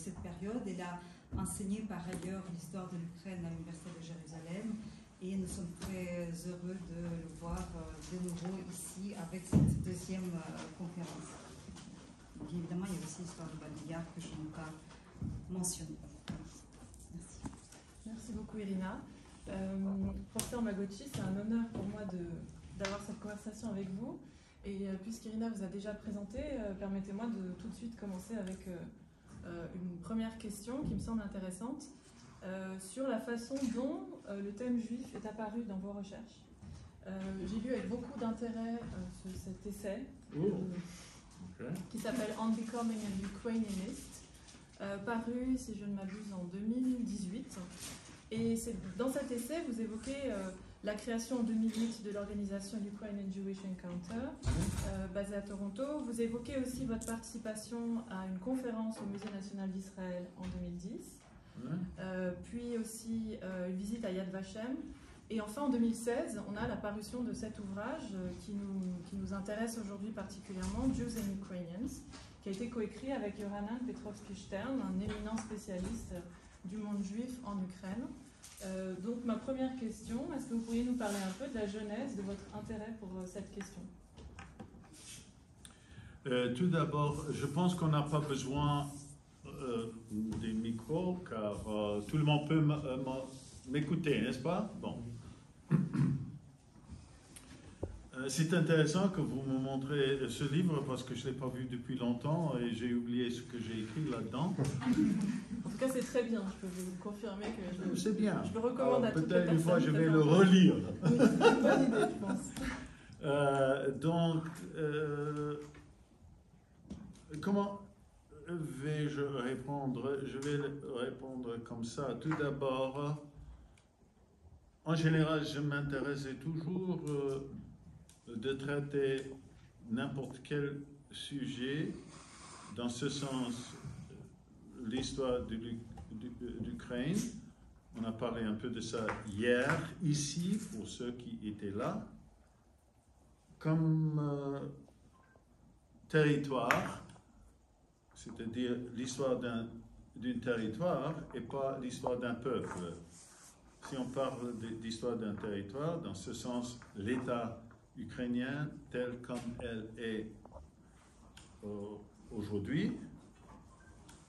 cette période. Elle a enseigné par ailleurs l'histoire de l'Ukraine à l'Université de Jérusalem et nous sommes très heureux de le voir de nouveau ici avec cette deuxième conférence. Donc, évidemment, il y a aussi l'histoire de Babylard que je n'ai pas mentionnée. Merci. Merci beaucoup, Irina. Professeur Magocci, c'est un honneur pour moi d'avoir cette conversation avec vous. Et puisqu'Irina vous a déjà présenté, permettez-moi de tout de suite commencer avec une première question qui me semble intéressante sur la façon dont le thème juif est apparu dans vos recherches. J'ai lu avec beaucoup d'intérêt cet essai qui s'appelle On Becoming an Ukrainianist, paru, si je ne m'abuse, en 2018. Et dans cet essai, vous évoquez la création en 2008 de l'organisation Ukrainian Jewish Encounter, basée à Toronto. Vous évoquez aussi votre participation à une conférence au Musée national d'Israël en 2010, puis aussi une visite à Yad Vashem. Et enfin, en 2016, on a la parution de cet ouvrage qui nous intéresse aujourd'hui particulièrement, Jews and Ukrainians, qui a été coécrit avec Yohanan Petrovsky-Stern, un éminent spécialiste du monde juif en Ukraine. Donc ma première question, est-ce que vous pourriez nous parler un peu de la genèse de votre intérêt pour cette question? Tout d'abord, je pense qu'on n'a pas besoin des micros, car tout le monde peut m'écouter, n'est-ce pas? Bon. C'est intéressant que vous me montrez ce livre parce que je ne l'ai pas vu depuis longtemps et j'ai oublié ce que j'ai écrit là-dedans. En tout cas, c'est très bien. Je peux vous confirmer que c'est bien. Je le recommande à toutes les personnes. Peut-être une fois, je vais le relire. Oui, c'est une bonne idée, je pense. Donc, comment vais-je répondre? Je vais répondre comme ça. Tout d'abord, en général, je m'intéressais toujours de traiter n'importe quel sujet, dans ce sens, l'histoire d'Ukraine. On a parlé un peu de ça hier, ici, pour ceux qui étaient là, comme territoire, c'est-à-dire l'histoire d'un territoire et pas l'histoire d'un peuple. Si on parle d'histoire d'un territoire, dans ce sens, l'État ukrainien tel comme elle est aujourd'hui,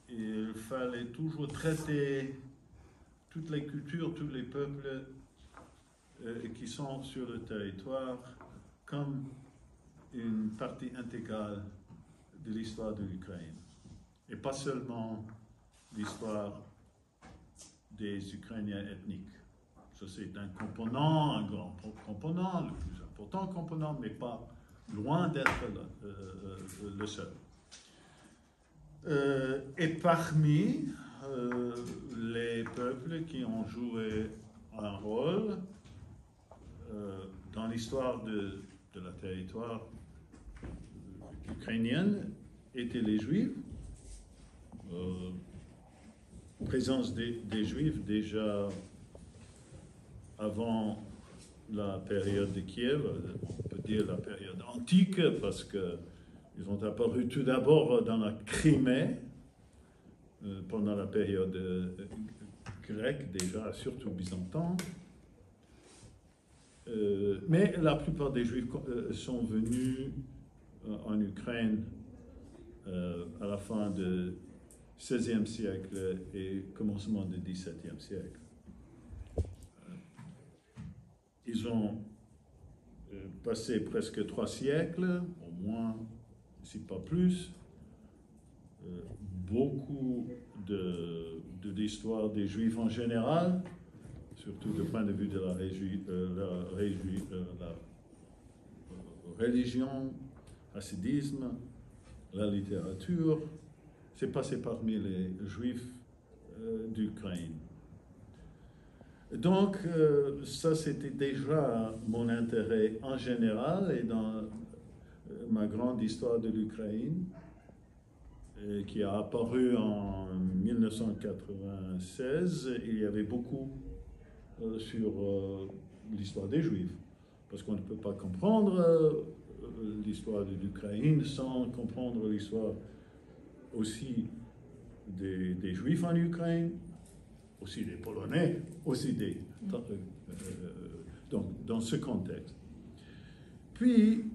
il fallait toujours traiter toutes les cultures, tous les peuples qui sont sur le territoire comme une partie intégrale de l'histoire de l'Ukraine. Et pas seulement l'histoire des Ukrainiens ethniques. Ça, c'est un component, un grand component, le plus important component, mais pas loin d'être le seul. Et parmi les peuples qui ont joué un rôle dans l'histoire de la territoire ukrainienne étaient les Juifs. Présence des Juifs déjà avant la période de Kiev, on peut dire la période antique, parce qu'ils ont apparu tout d'abord dans la Crimée, pendant la période grecque déjà, surtout byzantin. Mais la plupart des Juifs sont venus en Ukraine à la fin du XVIe siècle et commencement du XVIIe siècle. Ils ont passé presque 3 siècles, au moins, si pas plus. Beaucoup de l'histoire des Juifs en général, surtout du point de vue de la religion, hassidisme, la littérature, s'est passé parmi les Juifs d'Ukraine. Donc, ça, c'était déjà mon intérêt en général et dans ma grande histoire de l'Ukraine, qui a apparu en 1996. Il y avait beaucoup sur l'histoire des Juifs, parce qu'on ne peut pas comprendre l'histoire de l'Ukraine sans comprendre l'histoire aussi des Juifs en Ukraine, aussi des Polonais, aussi des... donc, dans ce contexte. Puis,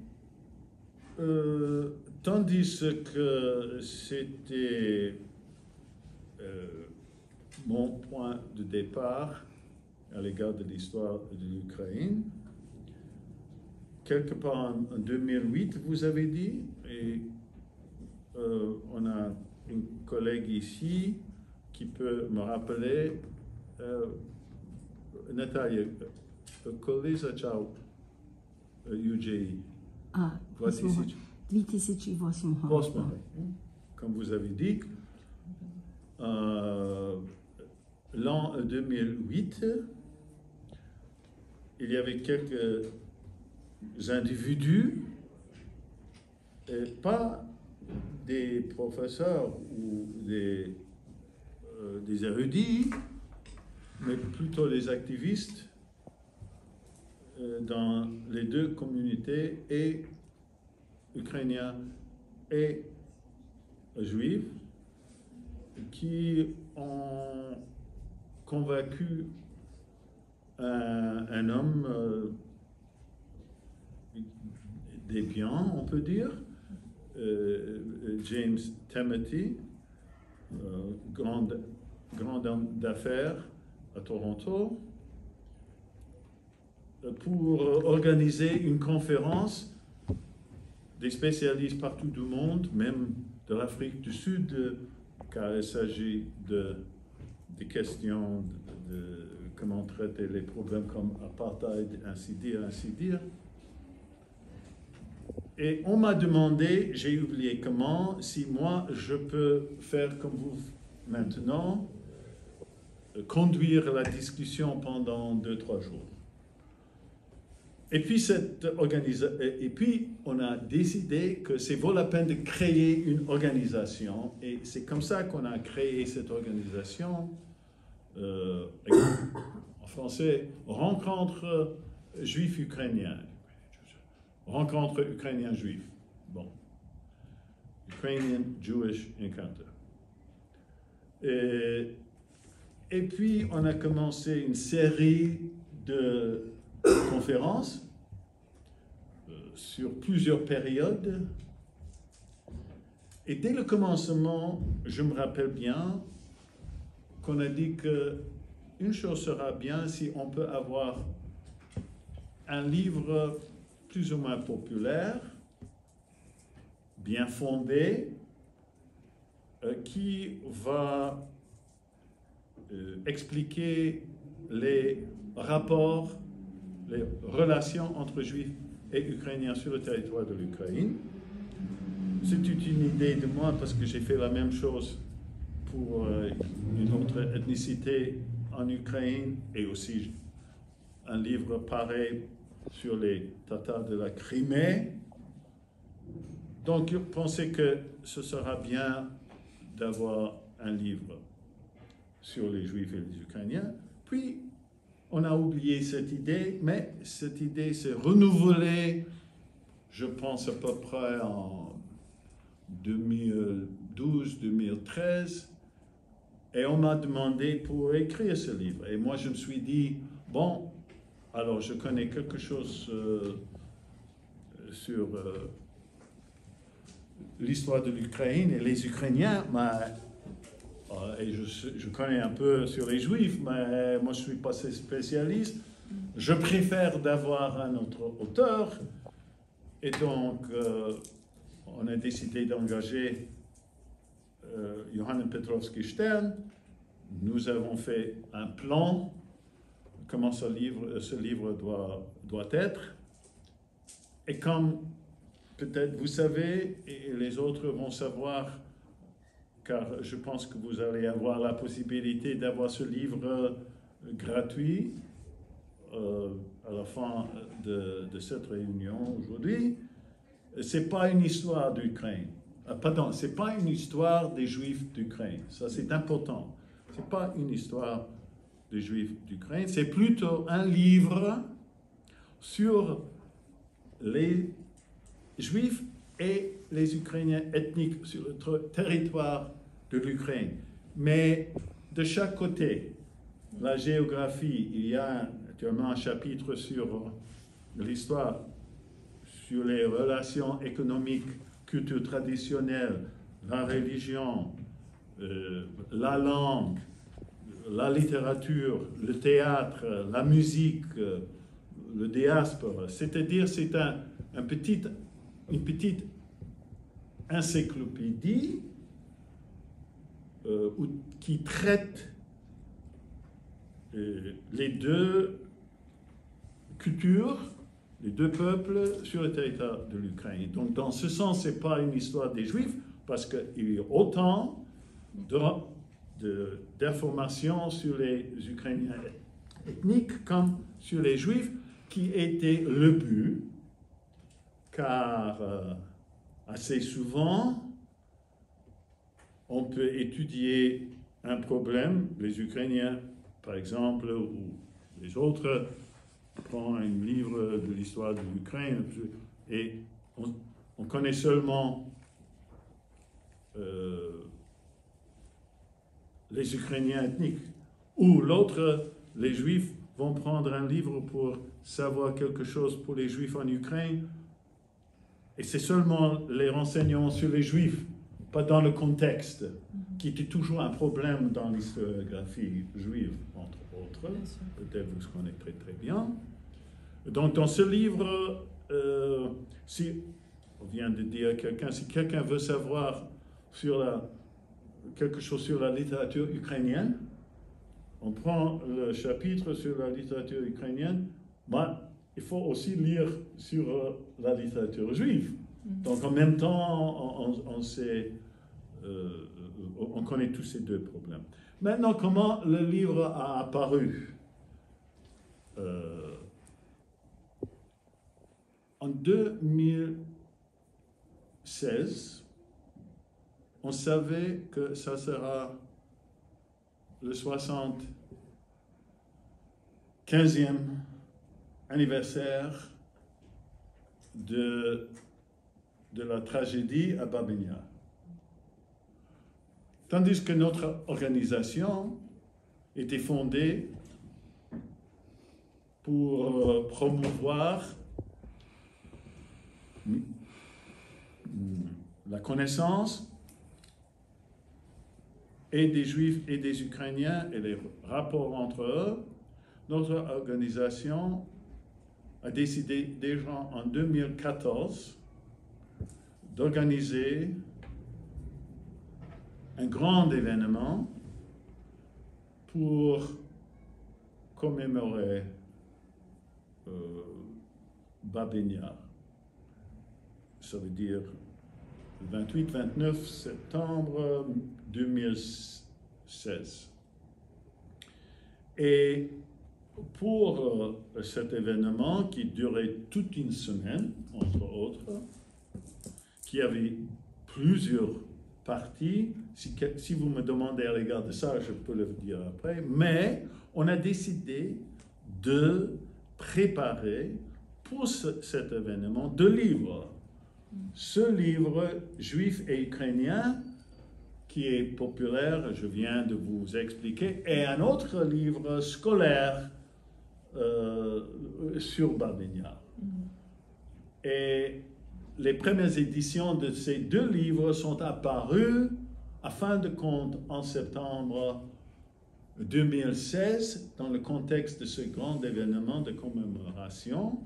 tandis que c'était mon point de départ à l'égard de l'histoire de l'Ukraine, quelque part en 2008, vous avez dit, et on a une collègue ici qui peut me rappeler, Natalia, коли почав UJI? 2008 року. Comme vous avez dit, l'an 2008, il y avait quelques individus, et pas des professeurs ou des érudits, mais plutôt des activistes dans les deux communautés, et ukrainiens et juifs, qui ont convaincu un homme des biens, on peut dire, James Timothy, grand homme d'affaires à Toronto, pour organiser une conférence des spécialistes partout du monde, même de l'Afrique du Sud, car il s'agit des questions de comment traiter les problèmes comme apartheid, ainsi dire. Et on m'a demandé, j'ai oublié comment, si moi je peux faire comme vous maintenant, conduire la discussion pendant 2-3 jours. Et puis, on a décidé que c'est vaut la peine de créer une organisation. Et c'est comme ça qu'on a créé cette organisation. En français, rencontre juifs ukrainiens. Rencontre ukrainien-juif. Bon. Ukrainian Jewish Encounter. Et puis, on a commencé une série de conférences sur plusieurs périodes. Et dès le commencement, je me rappelle bien qu'on a dit qu'une chose sera bien si on peut avoir un livre plus ou moins populaire, bien fondé, qui va expliquer les rapports, les relations entre Juifs et Ukrainiens sur le territoire de l'Ukraine. C'est une idée de moi parce que j'ai fait la même chose pour une autre ethnicité en Ukraine, et aussi un livre pareil sur les Tatars de la Crimée. Donc, je pensais que ce sera bien d'avoir un livre sur les Juifs et les Ukrainiens. Puis, on a oublié cette idée, mais cette idée s'est renouvelée, je pense à peu près en 2012-2013, et on m'a demandé pour écrire ce livre. Et moi, je me suis dit, bon, alors je connais quelque chose sur l'histoire de l'Ukraine et les Ukrainiens, mais et je connais un peu sur les Juifs, mais moi je ne suis pas spécialiste. Je préfère d'avoir un autre auteur. Et donc, on a décidé d'engager Johannes Petrovski-Stern. Nous avons fait un plan, comment ce livre doit être. Et comme peut-être vous savez, et les autres vont savoir, car je pense que vous allez avoir la possibilité d'avoir ce livre gratuit à la fin de cette réunion aujourd'hui. C'est pas une histoire d'Ukraine. Pardon, c'est pas une histoire des Juifs d'Ukraine. Ça, c'est important. C'est pas une histoire des Juifs d'Ukraine. C'est plutôt un livre sur les Juifs et les Ukrainiens ethniques sur le territoire de l'Ukraine. Mais de chaque côté, la géographie, il y a actuellement un chapitre sur l'histoire, sur les relations économiques, culture traditionnelle, la religion, la langue, la littérature, le théâtre, la musique, le diaspora. C'est-à-dire, c'est une petite encyclopédie qui traite les deux cultures, les deux peuples sur le territoire de l'Ukraine. Donc, dans ce sens, ce n'est pas une histoire des Juifs, parce qu'il y a autant d'informations sur les Ukrainiens ethniques comme sur les Juifs, qui était le but, car assez souvent, on peut étudier un problème, les Ukrainiens, par exemple, ou les autres, prend un livre de l'histoire de l'Ukraine et on connaît seulement les Ukrainiens ethniques. Ou l'autre, les Juifs vont prendre un livre pour savoir quelque chose pour les Juifs en Ukraine et c'est seulement les renseignements sur les Juifs, pas dans le contexte, qui était toujours un problème dans l'historiographie juive, entre autres. Peut-être vous connaissez très très bien. Donc dans ce livre, si on vient de dire à quelqu'un, si quelqu'un veut savoir quelque chose sur la littérature ukrainienne, on prend le chapitre sur la littérature ukrainienne, mais il faut aussi lire sur la littérature juive. Donc en même temps, on connaît tous ces deux problèmes. Maintenant, comment le livre a apparu? En 2016, on savait que ça sera le 75e anniversaire de la tragédie à Babyn Yar. Tandis que notre organisation était fondée pour promouvoir la connaissance et des Juifs et des Ukrainiens et les rapports entre eux, notre organisation a décidé déjà en 2014 d'organiser un grand événement pour commémorer Babyn Yar. Ça veut dire le 28-29 septembre 2016. Et pour cet événement qui durait toute une semaine, entre autres, qui avait plusieurs parties, si vous me demandez à l'égard de ça, je peux le dire après, mais on a décidé de préparer pour cet événement 2 livres. Ce livre, Juif et Ukrainien, qui est populaire, je viens de vous expliquer, et un autre livre scolaire sur Babyn Yar. Et les premières éditions de ces 2 livres sont apparues, à fin de compte, en septembre 2016, dans le contexte de ce grand événement de commémoration.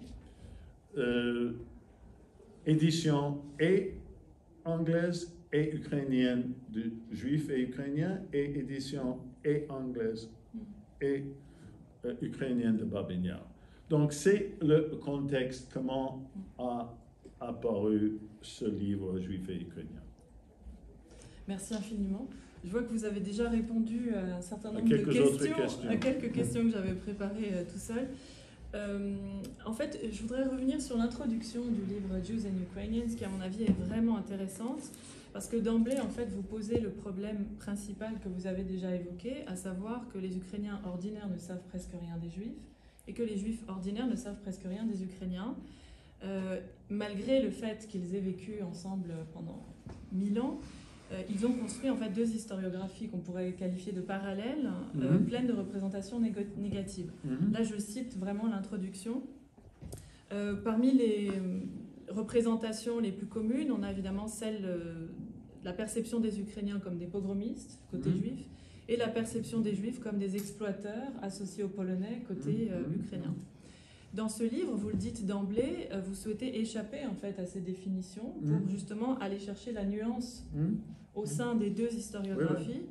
Édition et anglaise et ukrainienne de Juifs et Ukrainiens, et édition et anglaise et ukrainienne de Babyn Yar. Donc c'est le contexte, comment a apparu ce livre Juif et Ukrainien. Merci infiniment. Je vois que vous avez déjà répondu à un certain nombre de questions, à quelques questions que j'avais préparées tout seul. En fait, je voudrais revenir sur l'introduction du livre Jews and Ukrainians, qui à mon avis est vraiment intéressante, parce que d'emblée, en fait, vous posez le problème principal que vous avez déjà évoqué, à savoir que les Ukrainiens ordinaires ne savent presque rien des Juifs, et que les Juifs ordinaires ne savent presque rien des Ukrainiens, malgré le fait qu'ils aient vécu ensemble pendant 1000 ans. ils ont construit en fait 2 historiographies qu'on pourrait qualifier de parallèles, pleines de représentations négatives. Là, je cite vraiment l'introduction. Parmi les représentations les plus communes, on a évidemment celle de la perception des Ukrainiens comme des pogromistes, côté juif, et la perception des Juifs comme des exploiteurs associés aux Polonais, côté ukrainien. Dans ce livre, vous le dites d'emblée, vous souhaitez échapper en fait à ces définitions pour justement aller chercher la nuance au sein des 2 historiographies.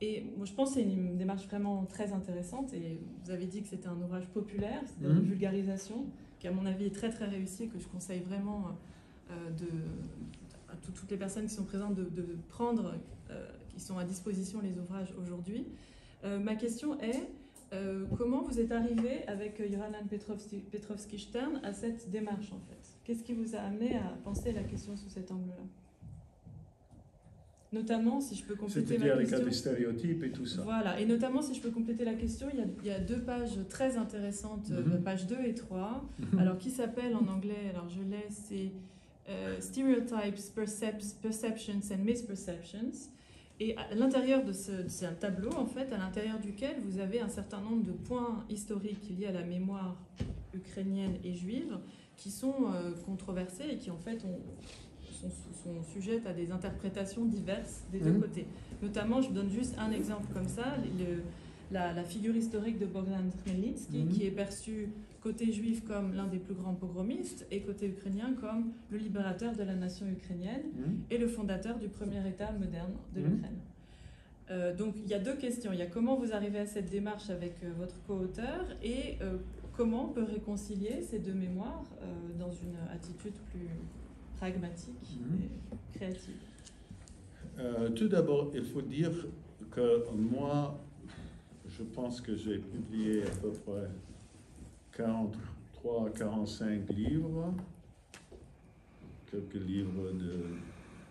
Et moi, je pense que c'est une démarche vraiment très intéressante. Et vous avez dit que c'était un ouvrage populaire, c'est une vulgarisation qui, à mon avis, est très très réussie, que je conseille vraiment à toutes les personnes qui sont présentes de prendre, qui sont à disposition les ouvrages aujourd'hui. Ma question est, comment vous êtes arrivé avec Yohanan Petrovski-Stern à cette démarche en fait? Qu'est-ce qui vous a amené à penser la question sous cet angle-là? Notamment, si je peux compléter ma question... C'est-à-dire les cas des stéréotypes et tout ça. Voilà, et notamment, si je peux compléter la question, il y a 2 pages très intéressantes, pages 2 et 3, alors qui s'appellent en anglais, alors je l'ai, c'est Stereotypes, Perceptions and Misperceptions. Et à l'intérieur de c'est un tableau, en fait, à l'intérieur duquel vous avez un certain nombre de points historiques liés à la mémoire ukrainienne et juive qui sont controversés et qui, en fait, sont sujettes à des interprétations diverses des 2 côtés. Notamment, je donne juste un exemple comme ça, la figure historique de Bogdan Khmelnytsky, qui est perçu côté juif comme l'un des plus grands pogromistes et côté ukrainien comme le libérateur de la nation ukrainienne et le fondateur du premier État moderne de l'Ukraine. Donc il y a 2 questions. Il y a comment vous arrivez à cette démarche avec votre co-auteur et comment on peut réconcilier ces 2 mémoires dans une attitude plus pragmatique et créative. Tout d'abord, il faut dire que moi, je pense que j'ai publié à peu près 43 à 45 livres, quelques livres de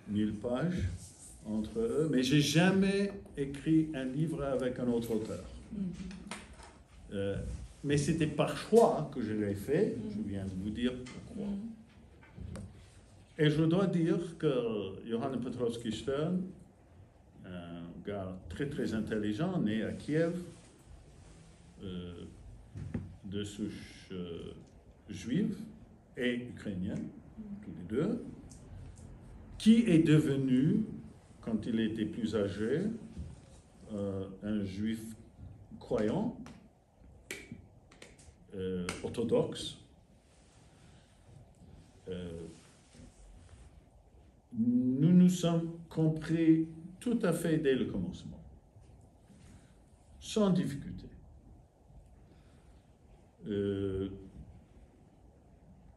1000 pages entre eux, mais j'ai jamais écrit un livre avec un autre auteur. Mais c'était par choix que je l'ai fait, je viens de vous dire pourquoi. Et je dois dire que Yohanan Petrovski-Stern, un gars très très intelligent, né à Kiev, de souche juive et ukrainienne, tous les 2, qui est devenu, quand il était plus âgé, un juif croyant, orthodoxe. Nous nous sommes compris tout à fait dès le commencement, sans difficulté.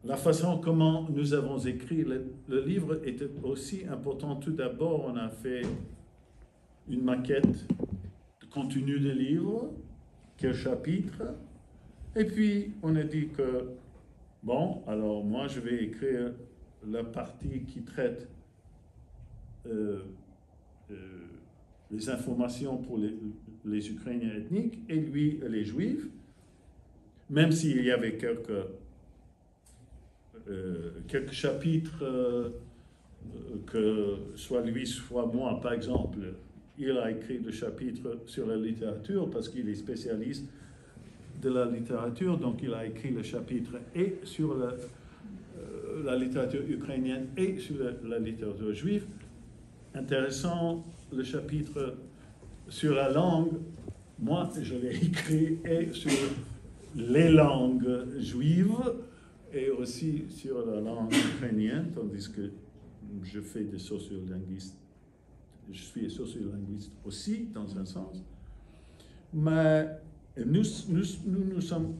La façon comment nous avons écrit le livre était aussi important. Tout d'abord, on a fait une maquette de contenu du livre, quel chapitre, et puis on a dit que, bon, alors moi je vais écrire la partie qui traite les informations pour les Ukrainiens ethniques, et lui, les Juifs, même s'il y avait quelques chapitres que soit lui, soit moi, par exemple, il a écrit le chapitre sur la littérature parce qu'il est spécialiste de la littérature, donc il a écrit le chapitre et sur la littérature ukrainienne et sur la littérature juive. Intéressant, le chapitre sur la langue, moi je l'ai écrit et sur les langues juives et aussi sur la langue ukrainienne, tandis que je fais des sociolinguistes. Je suis sociolinguiste aussi, dans un sens. Mais nous sommes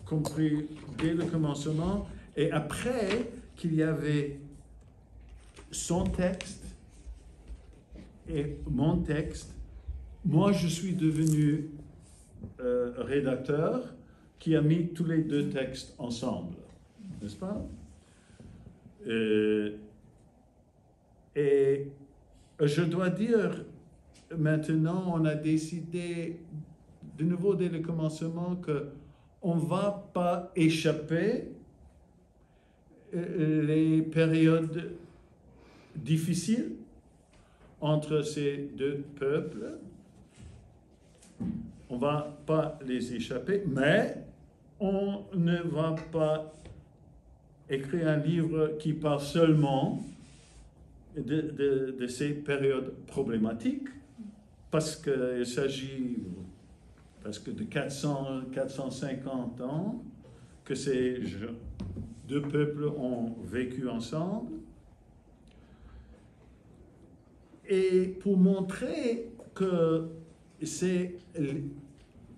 compris dès le commencement, et après qu'il y avait son texte et mon texte, moi je suis devenu rédacteur qui a mis tous les 2 textes ensemble, n'est-ce pas? Et je dois dire, maintenant, on a décidé, de nouveau dès le commencement, qu'on ne va pas échapper les périodes difficiles entre ces deux peuples. On ne va pas les échapper, mais on ne va pas écrire un livre qui parle seulement de ces périodes problématiques, parce qu'il s'agit presque de 450 ans que ces deux peuples ont vécu ensemble. Et pour montrer que ces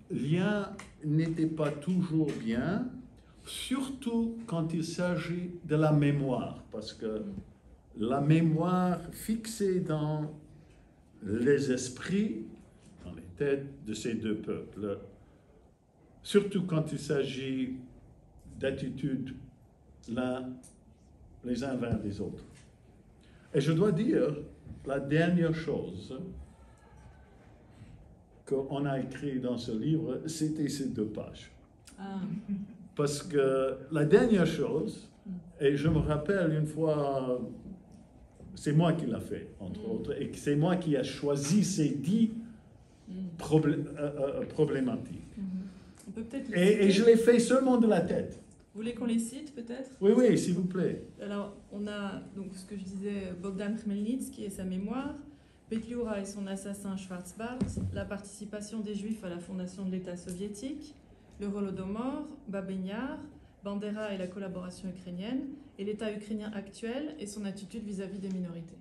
liens n'étaient pas toujours bien, surtout quand il s'agit de la mémoire, parce que la mémoire fixée dans les esprits, dans les têtes de ces deux peuples, surtout quand il s'agit d'attitudes les uns vers les autres. Et je dois dire, la dernière chose qu'on a écrit dans ce livre, c'était ces 2 pages. Ah. Parce que la dernière chose, et je me rappelle une fois, c'est moi qui l'ai fait, entre autres, et c'est moi qui ai choisi ces 10 problématiques. On peut peut-être et je l'ai fait seulement de la tête. Vous voulez qu'on les cite, peut-être? Oui, oui, s'il vous plaît. Alors, on a, donc, ce que je disais, Bogdan Khmelnytsky et sa mémoire, Petliura et son assassin Schwarzbard, la participation des Juifs à la fondation de l'État soviétique, le Holodomor, Babin-Yar, Bandera et la collaboration ukrainienne, et l'État ukrainien actuel et son attitude vis-à-vis des minorités.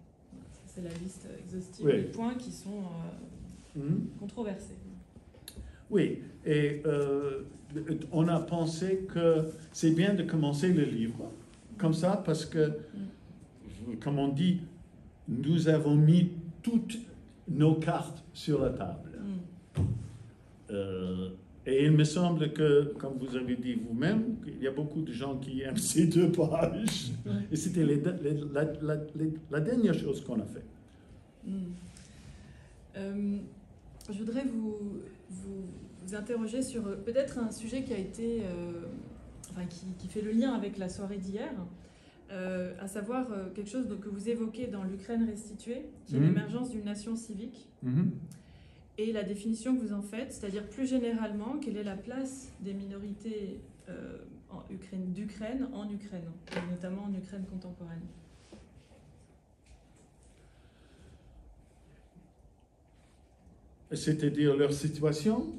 C'est la liste exhaustive des points qui sont controversés. Oui, et on a pensé que c'est bien de commencer le livre comme ça, parce que, comme on dit, nous avons mis toutes nos cartes sur la table. Et il me semble que, comme vous avez dit vous-même, il y a beaucoup de gens qui aiment ces 2 pages. Et c'était la dernière chose qu'on a fait. Je voudrais vous interroger sur peut-être un sujet qui a été, qui fait le lien avec la soirée d'hier, à savoir quelque chose que vous évoquez dans l'Ukraine restituée, qui est l'émergence d'une nation civique, et la définition que vous en faites, c'est-à-dire plus généralement, quelle est la place des minorités d'Ukraine en Ukraine, et notamment en Ukraine contemporaine. C'est-à-dire leur situation?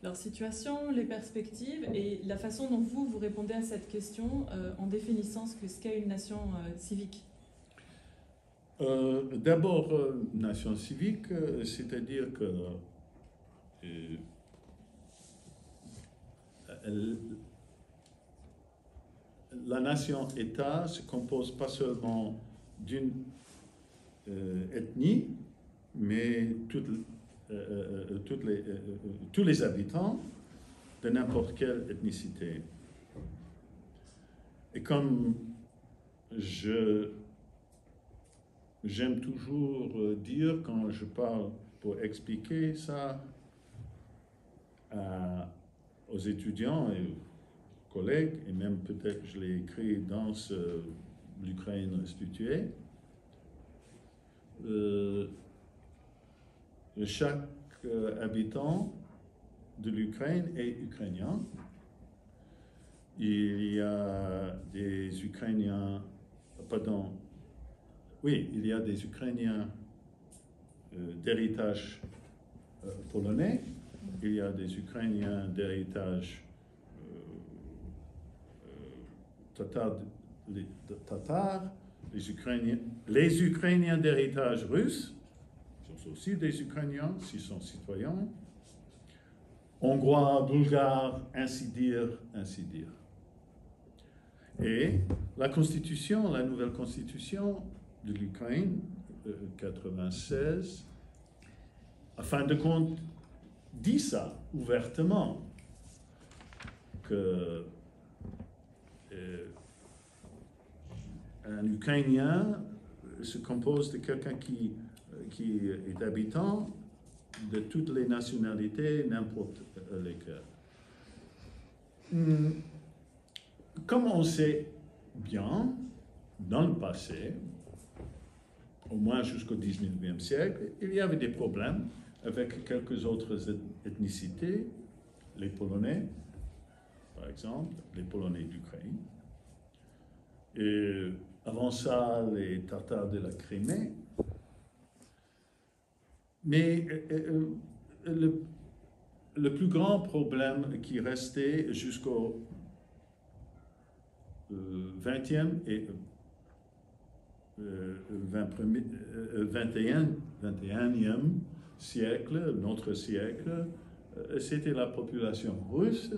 Leur situation, les perspectives et la façon dont vous répondez à cette question en définissant ce qu'est une nation civique. D'abord, nation civique, c'est-à-dire que la nation-État se compose pas seulement d'une ethnie, mais tous les habitants de n'importe quelle ethnicité. Et comme j'aime toujours dire, quand je parle pour expliquer ça aux étudiants et aux collègues, et même peut-être je l'ai écrit dans l'Ukraine restituée, chaque habitant de l'Ukraine est ukrainien. Il y a des Ukrainiens, il y a des Ukrainiens d'héritage polonais, il y a des Ukrainiens d'héritage tatar, les Ukrainiens d'héritage russe, sont aussi des Ukrainiens, s'ils sont citoyens, Hongrois, Bulgares, ainsi dire, ainsi dire. Et la constitution, la nouvelle constitution de l'Ukraine, 96, à fin de compte, dit ça ouvertement, que un Ukrainien se compose de quelqu'un qui est habitant de toutes les nationalités, n'importe lesquelles. Comme on sait bien, dans le passé, au moins jusqu'au 19e siècle, il y avait des problèmes avec quelques autres ethnicités, les Polonais, par exemple, les Polonais d'Ukraine. Et avant ça, les Tatars de la Crimée. Mais le plus grand problème qui restait jusqu'au 20e et 21e siècle, notre siècle, c'était la population russe.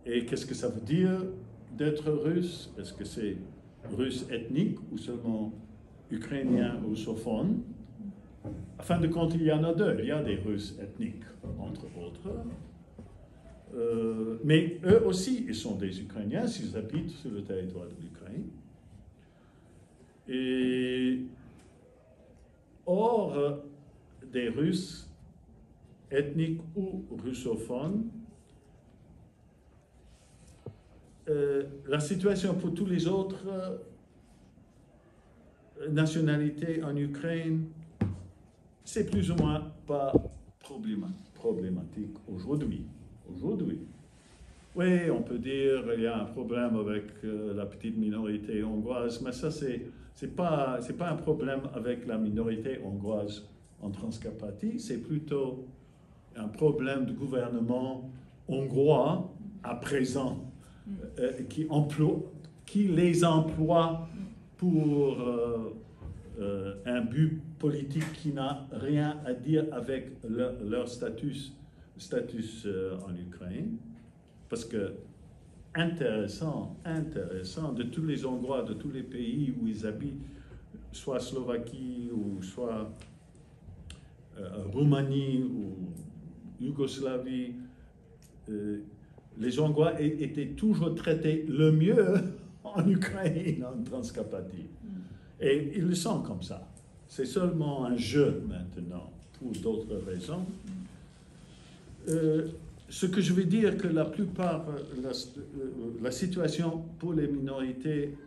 Et qu'est-ce que ça veut dire d'être russe? Est-ce que c'est russe ethnique ou seulement ukrainien russophone? En fin de compte, il y en a deux. Il y a des Russes ethniques, entre autres. Mais eux aussi, ils sont des Ukrainiens s'ils habitent sur le territoire de l'Ukraine. Et hors des Russes ethniques ou russophones, la situation pour tous les autres nationalités en Ukraine, c'est plus ou moins pas problématique aujourd'hui. Oui, on peut dire qu'il y a un problème avec la petite minorité hongroise, mais ça, c'est pas un problème avec la minorité hongroise en Transcarpathie, c'est plutôt un problème du gouvernement hongrois à présent qui les emploie pour un but politique qui n'a rien à dire avec leur statut en Ukraine. Parce que intéressant de tous les Hongrois, de tous les pays où ils habitent, soit Slovaquie ou soit Roumanie ou Yougoslavie, les Hongrois étaient toujours traités le mieux en Ukraine, en Transcarpathie. Et ils le sont comme ça. C'est seulement un jeu maintenant, pour d'autres raisons. Ce que je veux dire, que la plupart, la situation pour les minorités,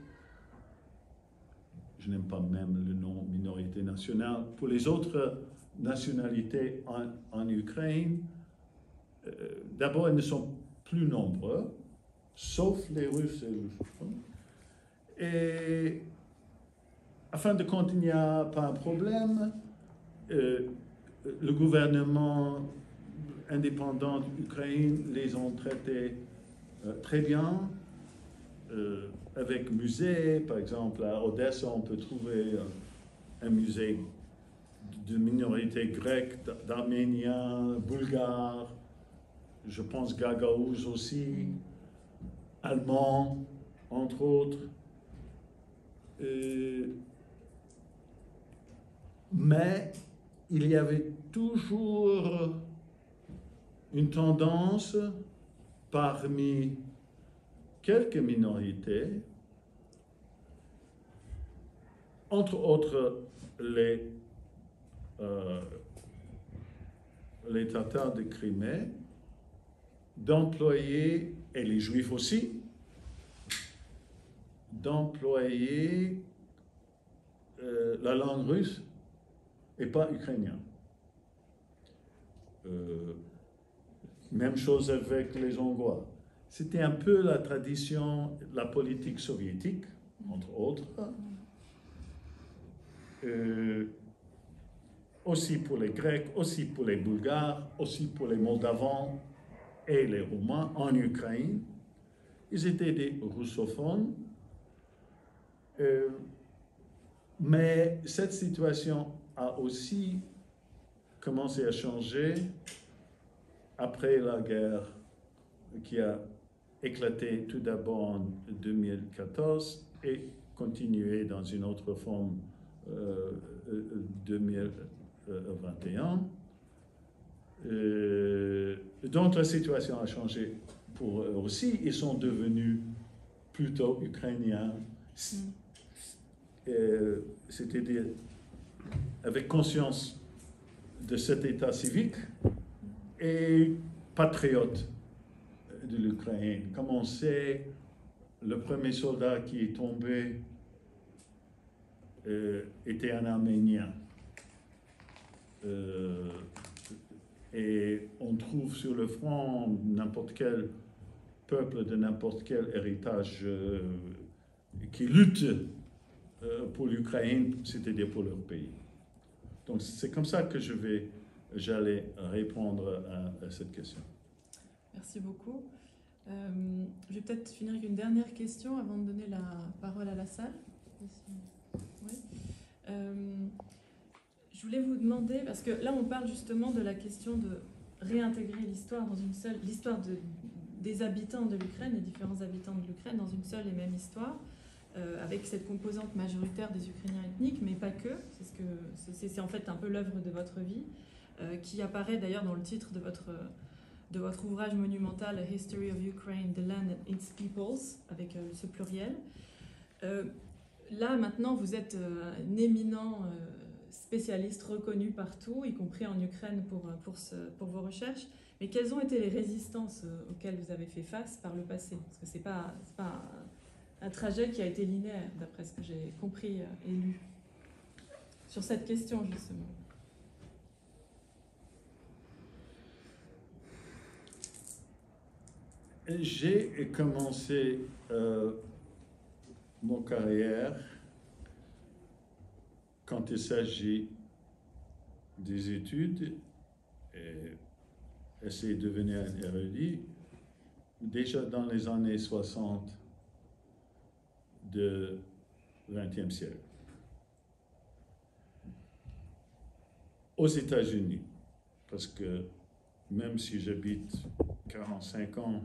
je n'aime pas même le nom minorité nationale, pour les autres nationalités en Ukraine, d'abord, elles ne sont plus nombreux, sauf les Russes et les russophones. Et en fin de compte, il n'y a pas un problème. Le gouvernement indépendant d'Ukraine les ont traités très bien, avec musées. Par exemple, à Odessa, on peut trouver un musée de minorités grecques, d'Arméniens, Bulgares, je pense Gagauz aussi, Allemands, entre autres. Mais il y avait toujours une tendance parmi quelques minorités, entre autres les Tatars de Crimée, d'employer, et les Juifs aussi, d'employer la langue russe et pas ukrainien. Même chose avec les Hongrois. C'était un peu la tradition, la politique soviétique, entre autres. Aussi pour les Grecs, aussi pour les Bulgares, aussi pour les Moldavans et les Roumains en Ukraine. Ils étaient des russophones. Mais cette situation a aussi commencé à changer après la guerre qui a éclaté tout d'abord en 2014 et continué dans une autre forme 2021. Donc la situation a changé pour eux aussi. Ils sont devenus plutôt ukrainiens, c'est-à-dire avec conscience de cet état civique et patriotes de l'Ukraine. Comme on sait, le premier soldat qui est tombé était un Arménien. Et on trouve sur le front n'importe quel peuple de n'importe quel héritage qui lutte pour l'Ukraine, c'est-à-dire pour leur pays. Donc c'est comme ça que j'allais répondre à cette question. Merci beaucoup. Je vais peut-être finir avec une dernière question avant de donner la parole à la salle. Oui. Je voulais vous demander, parce que là on parle justement de la question de réintégrer l'histoire dans une seule, l'histoire des habitants de l'Ukraine, les différents habitants de l'Ukraine dans une seule et même histoire, avec cette composante majoritaire des Ukrainiens ethniques, mais pas que. C'est en fait un peu l'œuvre de votre vie, qui apparaît d'ailleurs dans le titre de votre ouvrage monumental A History of Ukraine, the Land and its Peoples, avec ce pluriel. Là maintenant vous êtes un éminent spécialiste reconnu partout, y compris en Ukraine pour vos recherches. Mais quelles ont été les résistances auxquelles vous avez fait face par le passé? Parce que c'est pas un trajet qui a été linéaire, d'après ce que j'ai compris et lu. Sur cette question, justement. J'ai commencé mon carrière quand il s'agit des études et essayer de devenir un érudit, déjà dans les années 60 du XXe siècle. Aux États-Unis, parce que même si j'habite 45 ans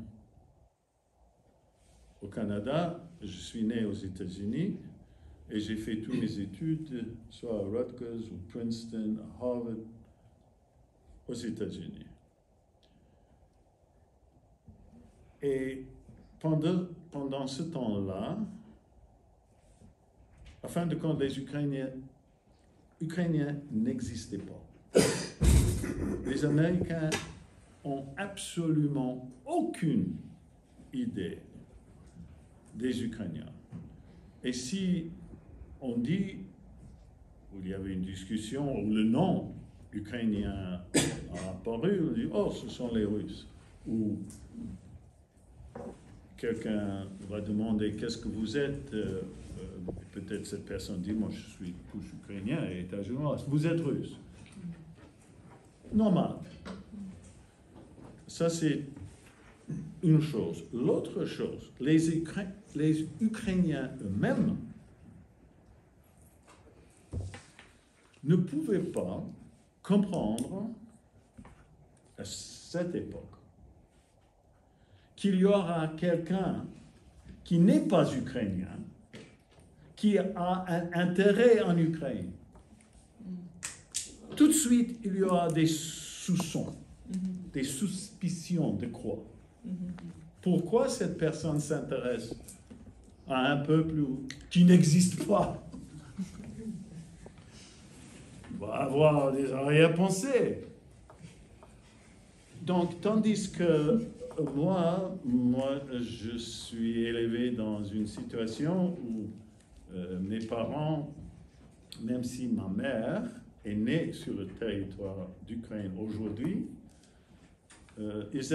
au Canada, je suis né aux États-Unis et j'ai fait toutes mes études, soit à Rutgers ou Princeton, à Harvard, aux États-Unis. Et pendant ce temps-là, en fin de compte, les Ukrainiens n'existaient pas. Les Américains ont absolument aucune idée des Ukrainiens. Et si on dit, où il y avait une discussion, où le nom ukrainien a apparu, on dit, oh, ce sont les Russes. Ou quelqu'un va demander, qu'est-ce que vous êtes? Peut-être cette personne dit, moi je suis couche ukrainien et états-unis, vous êtes russe. Normal. Ça c'est une chose. L'autre chose, les Ukrainiens eux-mêmes ne pouvaient pas comprendre à cette époque qu'il y aura quelqu'un qui n'est pas ukrainien, qui a un intérêt en Ukraine. Tout de suite, il y aura des soupçons, des suspicions de quoi. Pourquoi cette personne s'intéresse à un peuple qui n'existe pas? Il va avoir des arrière-pensées. Donc, tandis que moi, je suis élevé dans une situation où mes parents, même si ma mère est née sur le territoire d'Ukraine aujourd'hui, ils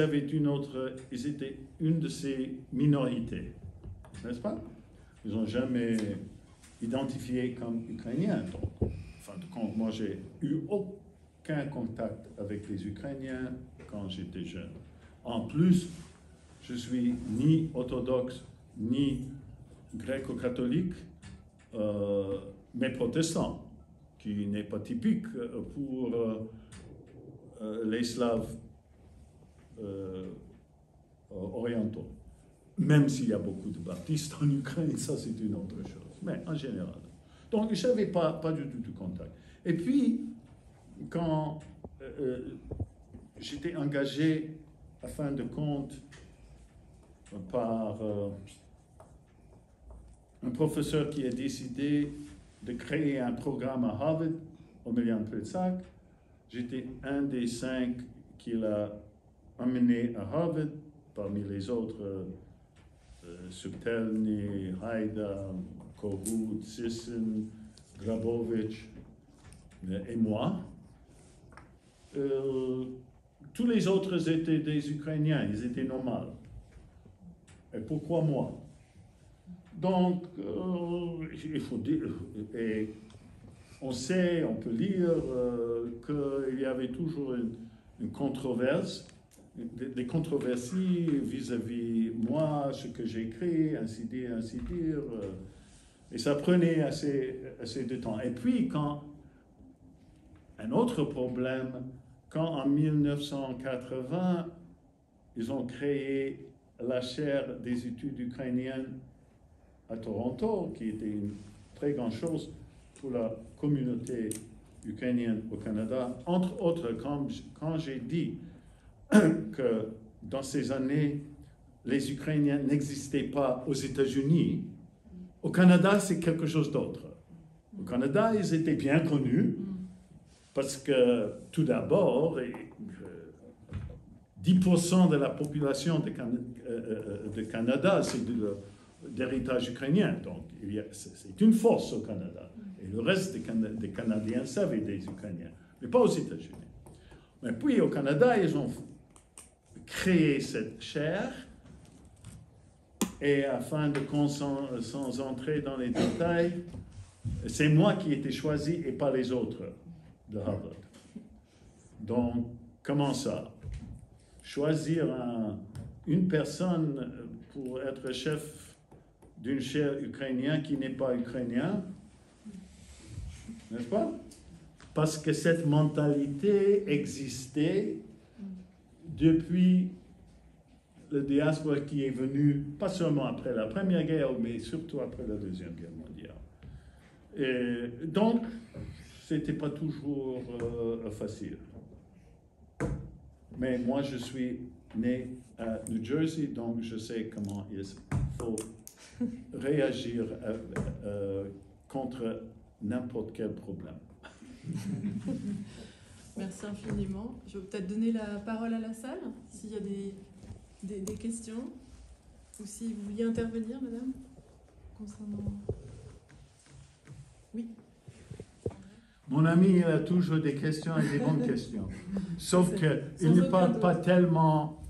étaient une de ces minorités, n'est-ce pas? Ils n'ont jamais identifié comme ukrainiens. Donc, en fin de compte, moi, j'ai eu aucun contact avec les Ukrainiens quand j'étais jeune. En plus, je suis ni orthodoxe, ni gréco-catholique, mais protestant, qui n'est pas typique pour les Slaves orientaux. Même s'il y a beaucoup de baptistes en Ukraine, ça c'est une autre chose, mais en général. Donc je n'avais pas du tout de contact. Et puis, quand j'étais engagé, à fin de compte, par un professeur qui a décidé de créer un programme à Harvard, Omelian Pritsak, j'étais un des 5 qu'il a amené à Harvard, parmi les autres, Subtelny, Haida, Kohut, Sisson, Grabovich et moi. Tous les autres étaient des Ukrainiens, ils étaient normaux. Et pourquoi moi? Donc, il faut dire, et on sait, on peut lire qu'il y avait toujours une controverse, des controversies vis-à-vis moi, ce que j'écris, ainsi dire, et ça prenait assez de temps. Et puis, quand un autre problème, quand en 1980, ils ont créé la chaire des études ukrainiennes à Toronto, qui était une très grande chose pour la communauté ukrainienne au Canada. Entre autres, quand j'ai dit que dans ces années, les Ukrainiens n'existaient pas aux États-Unis, au Canada, c'est quelque chose d'autre. Au Canada, ils étaient bien connus parce que, tout d'abord, 10% de la population de Canada, c'est d'héritage ukrainien. Donc, c'est une force au Canada. Et le reste des Canadiens savaient des Ukrainiens, mais pas aux États-Unis. Mais puis, au Canada, ils ont créé cette chaire, et afin de sans entrer dans les détails, c'est moi qui ai été choisi et pas les autres de Harvard. Donc, comment ça? Choisir une personne pour être chef d'une chaire ukrainienne qui n'est pas ukrainien, n'est-ce pas? Parce que cette mentalité existait depuis le diaspora qui est venu, pas seulement après la Première Guerre, mais surtout après la Deuxième Guerre mondiale. Et donc, ce n'était pas toujours facile. Mais moi, je suis né à New Jersey, donc je sais comment il faut réagir contre n'importe quel problème. Merci infiniment. Je vais peut-être donner la parole à la salle, s'il y a des questions, ou si vous vouliez intervenir, madame, concernant... Oui. Mon ami, il a toujours des questions et des bonnes questions. Sauf qu'il ne parle pas tellement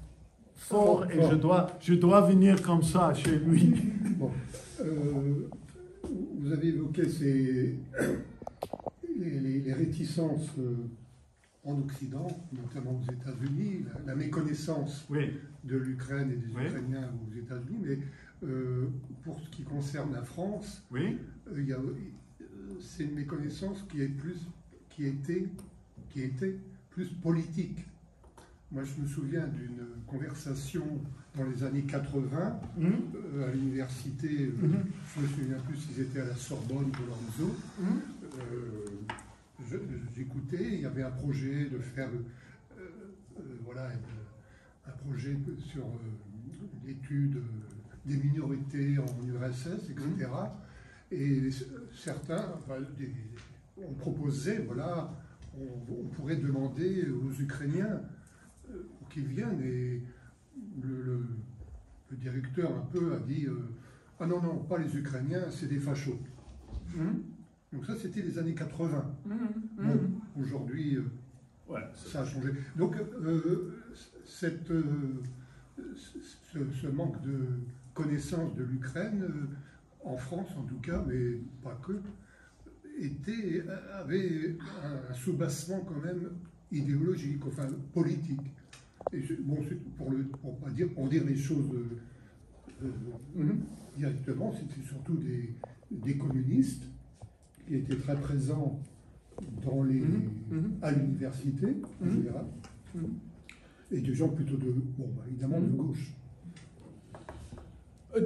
fort et je dois venir comme ça chez lui. Bon. Vous avez évoqué les réticences en Occident, notamment aux États-Unis, la méconnaissance de l'Ukraine et des Ukrainiens aux États-Unis, mais pour ce qui concerne la France, c'est une méconnaissance qui était plus politique. Moi, je me souviens d'une conversation dans les années 80 à l'université. Je me souviens plus s'ils étaient à la Sorbonne ou Lanzo. J'écoutais, il y avait un projet de faire un projet sur l'étude des minorités en URSS, etc. Et certains ont proposé, on pourrait demander aux Ukrainiens qu'ils viennent, et le directeur un peu a dit ah non, pas les Ukrainiens, c'est des fachos. Donc ça, c'était les années 80. Bon, aujourd'hui, ça a changé. Donc, ce manque de connaissance de l'Ukraine, en France en tout cas, mais pas que, avait un soubassement quand même idéologique, enfin politique. Et bon, pour dire les choses directement, c'était surtout des communistes qui étaient très présents à l'université en général, et des gens plutôt évidemment de gauche.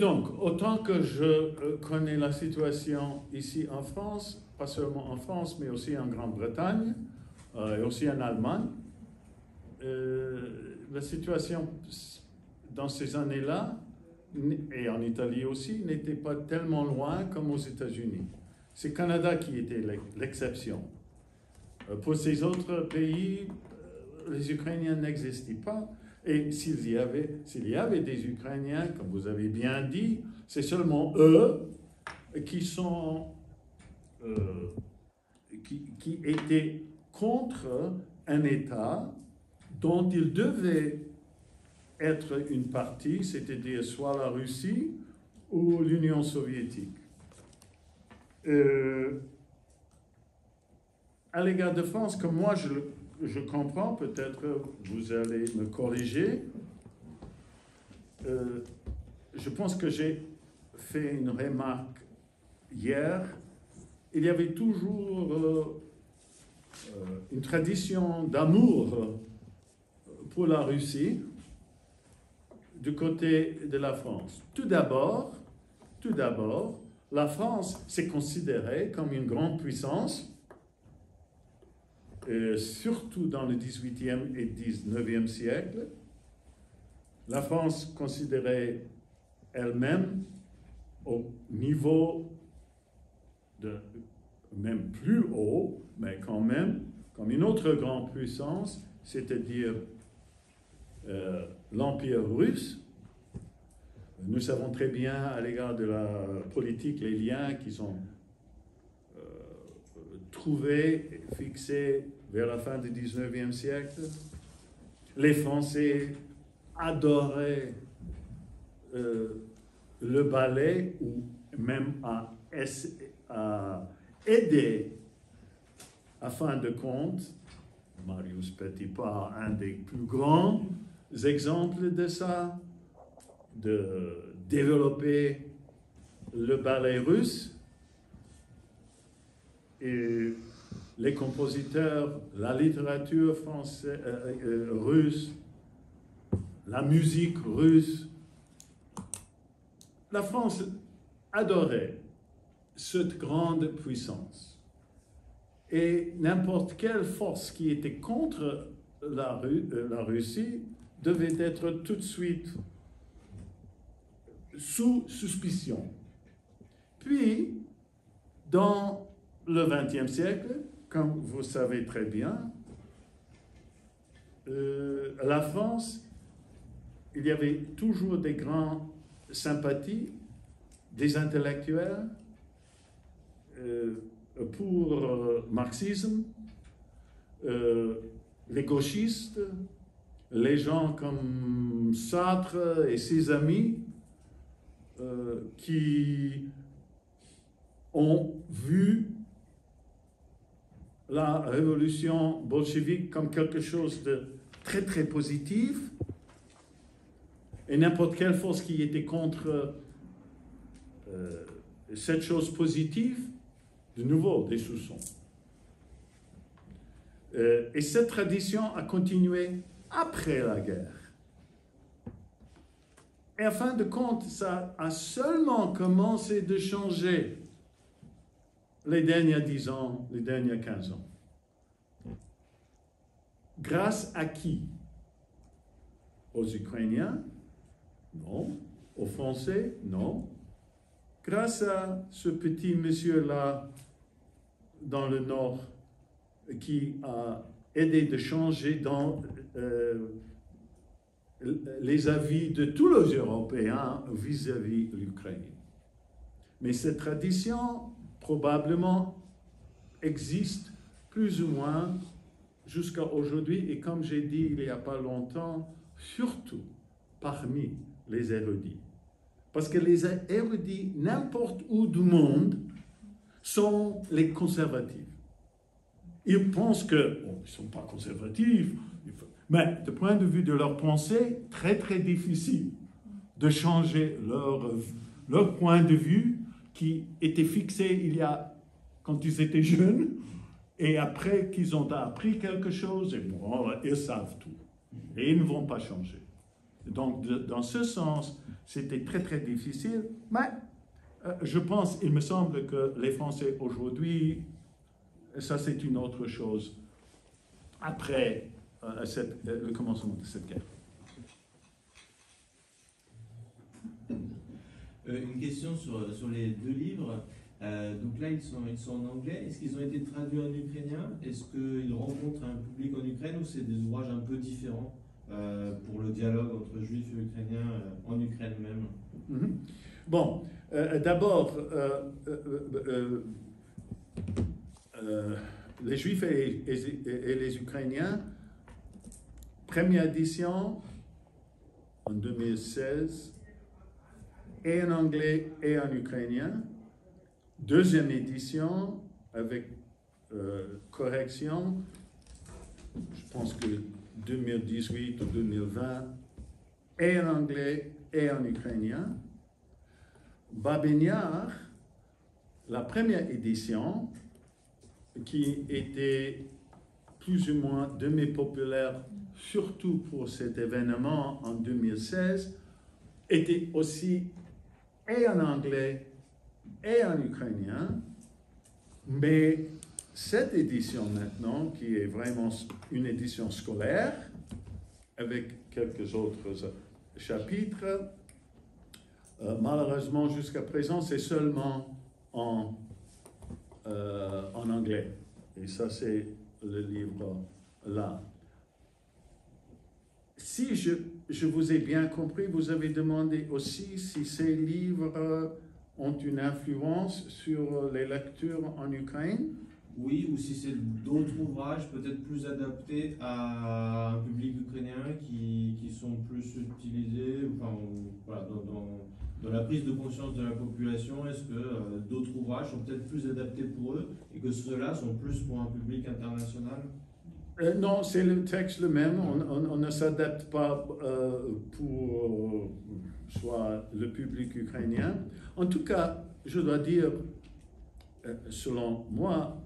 Donc, autant que je connais la situation ici en France, pas seulement en France, mais aussi en Grande-Bretagne, et aussi en Allemagne, la situation dans ces années-là, et en Italie aussi, n'était pas tellement loin comme aux États-Unis. C'est le Canada qui était l'exception. Pour ces autres pays, les Ukrainiens n'existaient pas. Et s'il y avait des Ukrainiens, comme vous avez bien dit, c'est seulement eux qui sont qui était contre un État dont il devait être une partie, c'est-à-dire soit la Russie ou l'Union soviétique. À l'égard de France, comme moi je comprends, peut-être vous allez me corriger, je pense que j'ai fait une remarque hier. Il y avait toujours une tradition d'amour pour la Russie du côté de la France. Tout d'abord, la France s'est considérée comme une grande puissance, surtout dans le XVIIIe et XIXe siècle. La France considérait elle-même au niveau même plus haut, mais quand même, comme une autre grande puissance, c'est-à-dire l'Empire russe. Nous savons très bien à l'égard de la politique les liens qui sont trouvés, fixés vers la fin du XIXe siècle. Les Français adoraient le ballet, ou même à aider, à fin de compte, Marius Petipa, un des plus grands exemples de ça, de développer le ballet russe. Et les compositeurs, la littérature française, russe, la musique russe, la France adorait cette grande puissance. Et n'importe quelle force qui était contre la Russie devait être tout de suite sous suspicion. Puis, dans le XXe siècle, comme vous savez très bien, la France, il y avait toujours des grandes sympathies des intellectuels pour le marxisme, les gauchistes, les gens comme Sartre et ses amis qui ont vu la révolution bolchevique comme quelque chose de très très positif, et n'importe quelle force qui était contre cette chose positive, de nouveau des soupçons. Et cette tradition a continué après la guerre. Et en fin de compte, ça a seulement commencé de changer les derniers 10 ans, les derniers 15 ans. Grâce à qui? Aux Ukrainiens? Non. Aux Français? Non. Grâce à ce petit monsieur-là dans le Nord qui a aidé de changer dans les avis de tous les Européens vis-à-vis de l'Ukraine. Mais cette tradition, probablement, existe plus ou moins jusqu'à aujourd'hui, et comme j'ai dit il n'y a pas longtemps, surtout parmi les érudits. Parce que les érudits, n'importe où du monde, sont les conservatifs. Ils pensent que, bon, ils ne sont pas conservatifs, mais du point de vue de leur pensée, très très difficile de changer leur point de vue qui était fixé quand ils étaient jeunes, et après qu'ils ont appris quelque chose, et bon, ils savent tout. Et ils ne vont pas changer. Donc, dans ce sens, c'était très très difficile, mais je pense, il me semble que les Français aujourd'hui, ça c'est une autre chose, après le commencement de cette guerre. Une question sur les deux livres. Donc là, ils sont en anglais. Est-ce qu'ils ont été traduits en ukrainien? Est-ce qu'ils rencontrent un public en Ukraine, ou c'est des ouvrages un peu différents pour le dialogue entre juifs et ukrainiens en Ukraine même? Bon, d'abord, les Juifs et les Ukrainiens, première édition en 2016, et en anglais et en ukrainien. Deuxième édition avec correction, je pense que 2018 ou 2020, et en anglais et en ukrainien. Babin-Yar, la première édition, qui était plus ou moins demi-populaire, surtout pour cet événement en 2016, était aussi et en anglais et en ukrainien, mais cette édition maintenant, qui est vraiment une édition scolaire, avec quelques autres chapitres, malheureusement jusqu'à présent c'est seulement en anglais. Et ça c'est le livre là. Si je vous ai bien compris, vous avez demandé aussi si ces livres ont une influence sur les lectures en Ukraine? Oui, ou si c'est d'autres ouvrages peut-être plus adaptés à un public ukrainien qui sont plus utilisés, enfin, voilà, dans la prise de conscience de la population. Est-ce que d'autres ouvrages sont peut-être plus adaptés pour eux et que ceux-là sont plus pour un public international? Non, c'est le texte le même. On ne s'adapte pas pour soit le public ukrainien. En tout cas, je dois dire, selon moi,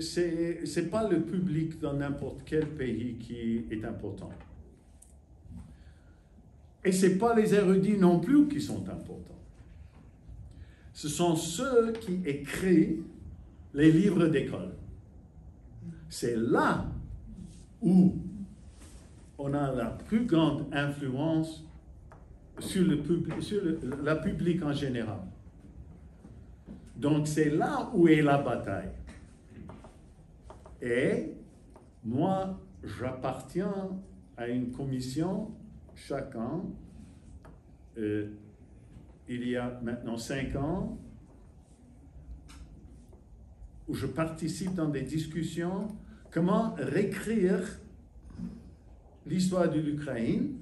c'est pas le public dans n'importe quel pays qui est important. Et c'est pas les érudits non plus qui sont importants. Ce sont ceux qui écrivent les livres d'école. C'est là où on a la plus grande influence sur la public en général. Donc c'est là où est la bataille. Et moi, j'appartiens à une commission chaque an. Il y a maintenant 5 ans, où je participe dans des discussions, comment réécrire l'histoire de l'Ukraine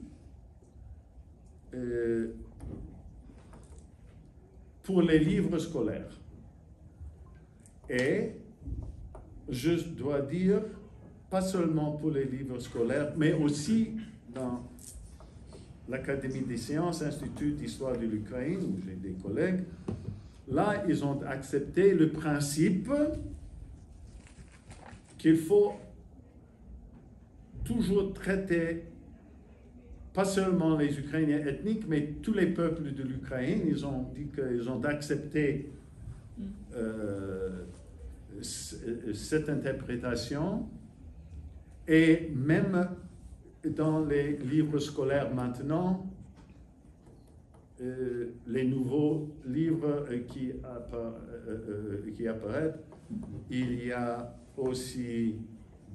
pour les livres scolaires. Et je dois dire, pas seulement pour les livres scolaires, mais aussi dans l'Académie des sciences, Institut d'histoire de l'Ukraine, où j'ai des collègues. Là, ils ont accepté le principe qu'il faut toujours traiter pas seulement les Ukrainiens ethniques, mais tous les peuples de l'Ukraine. Ils ont dit qu'ils ont accepté cette interprétation. Et même dans les livres scolaires maintenant, les nouveaux livres qui apparaissent, il y a aussi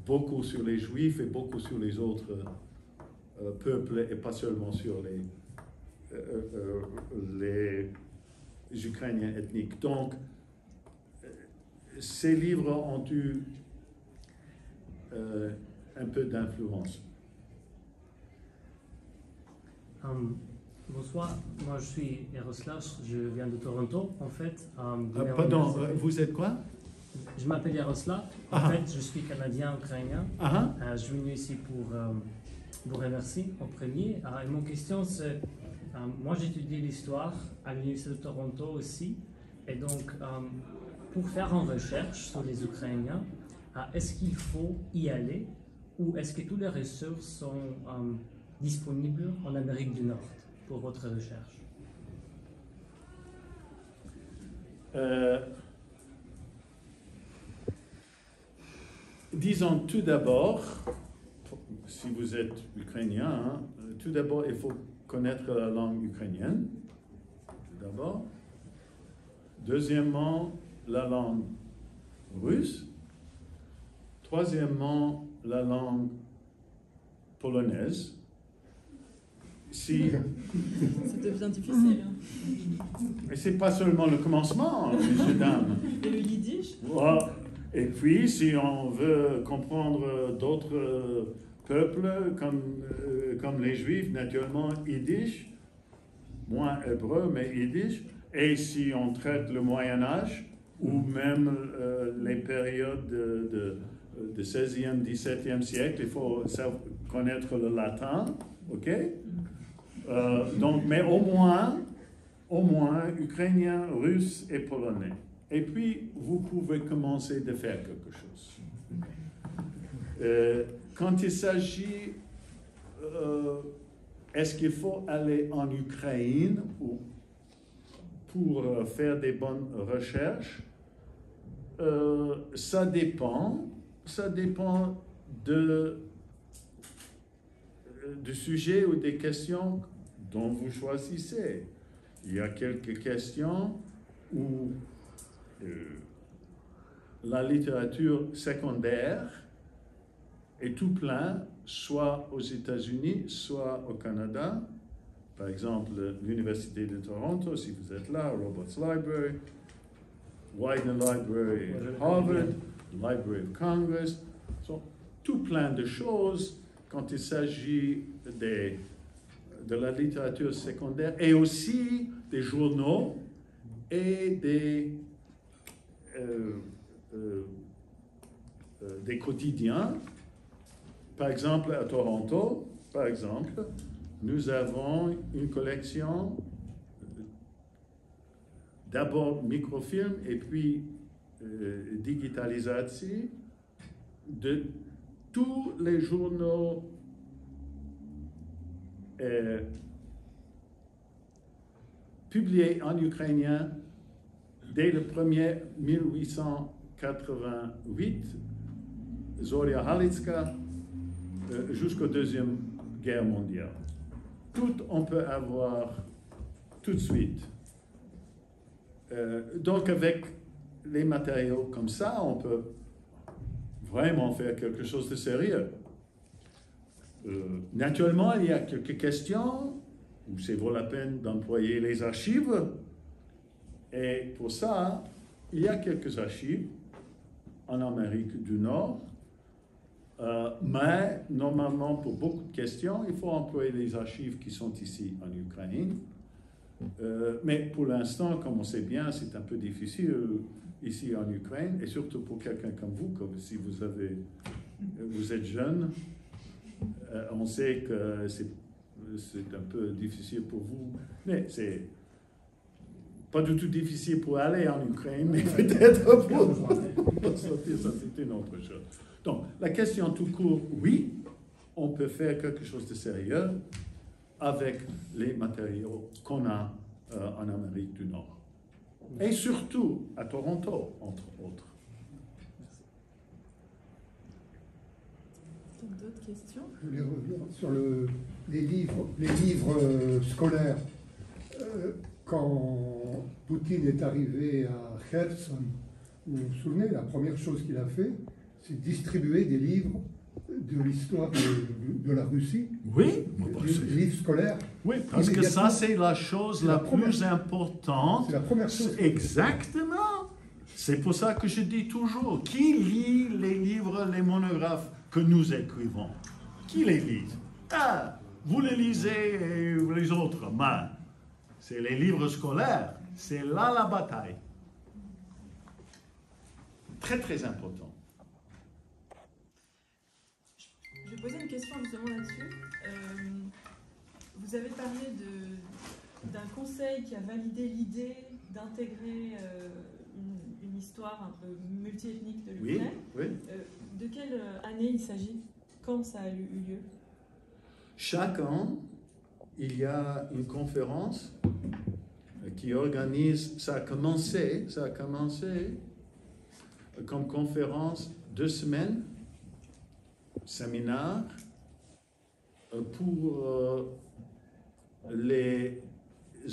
beaucoup sur les Juifs et beaucoup sur les autres peuples, et pas seulement sur les Ukrainiens ethniques. Donc, ces livres ont eu un peu d'influence. Bonsoir, moi je suis Yaroslav, je viens de Toronto en fait. Pardon, vous êtes quoi? Je m'appelle Yaroslav, en fait je suis canadien-ukrainien. Je suis venu ici pour vous remercier en premier. Et mon question c'est, moi j'étudie l'histoire à l'Université de Toronto aussi, et donc pour faire une recherche sur les Ukrainiens, est-ce qu'il faut y aller ou est-ce que toutes les ressources sont disponibles en Amérique du Nord pour votre recherche? Disons tout d'abord, si vous êtes ukrainien, tout d'abord il faut connaître la langue ukrainienne, tout d'abord. Deuxièmement, la langue russe. Troisièmement, la langue polonaise. Si... Ça devient difficile. Et c'est pas seulement le commencement, messieurs, dames. Et le yiddish? Voilà. Et puis, si on veut comprendre d'autres peuples comme les Juifs, naturellement, Yiddish, moins hébreu, mais Yiddish. Et si on traite le Moyen-Âge, ou même les périodes de 16e, 17e siècle, il faut connaître le latin, ok? Donc, mais au moins, ukrainien, russe et polonais. Et puis, vous pouvez commencer de faire quelque chose. Quand il s'agit, est-ce qu'il faut aller en Ukraine pour faire des bonnes recherches? Ça dépend du sujet ou des questions dont vous choisissez. Il y a quelques questions où la littérature secondaire est tout plein, soit aux États-Unis, soit au Canada. Par exemple, l'Université de Toronto, si vous êtes là, Robarts Library, Widener Library, Harvard, Library of Congress, sont tout plein de choses quand il s'agit de la littérature secondaire et aussi des journaux et des quotidiens. Par exemple, à Toronto, nous avons une collection d'abord microfilm et puis digitalisation de tous les journaux publiés en ukrainien dès le premier 1888, Zoria Halitska, jusqu'au Deuxième Guerre mondiale. Tout on peut avoir tout de suite. Donc avec les matériaux comme ça, on peut vraiment faire quelque chose de sérieux. Naturellement, il y a quelques questions où c'est vaut la peine d'employer les archives. Et pour ça, il y a quelques archives en Amérique du Nord. Mais normalement, pour beaucoup de questions, il faut employer les archives qui sont ici en Ukraine. Mais pour l'instant, comme on sait bien, c'est un peu difficile ici en Ukraine, et surtout pour quelqu'un comme vous, comme si vous êtes jeune, on sait que c'est un peu difficile pour vous, mais c'est pas du tout difficile pour aller en Ukraine, mais peut-être pour sortir, ça c'est une autre chose. Donc, la question tout court, oui, on peut faire quelque chose de sérieux avec les matériaux qu'on a en Amérique du Nord. Et surtout à Toronto, entre autres. D'autres questions? Je voulais revenir sur les livres scolaires. Quand Poutine est arrivé à Kherson, vous vous souvenez, la première chose qu'il a fait, c'est distribuer des livres de l'histoire de la Russie. Oui, des livres scolaires. Oui, parce que ça, c'est la chose la plus importante. C'est la première chose. Exactement. C'est pour ça que je dis toujours, qui lit les livres, les monographes que nous écrivons? Qui les lit? Ah, vous les lisez et les autres, mais c'est les livres scolaires. C'est là la bataille. Très, très important. Je vais poser une question justement là-dessus. Vous avez parlé d'un conseil qui a validé l'idée d'intégrer une histoire un peu multiethnique de l'Ukraine. Oui, oui. De quelle année il s'agit? Quand ça a eu lieu? Chaque an, il y a une conférence qui organise, ça a commencé comme conférence 2 semaines, séminaire pour les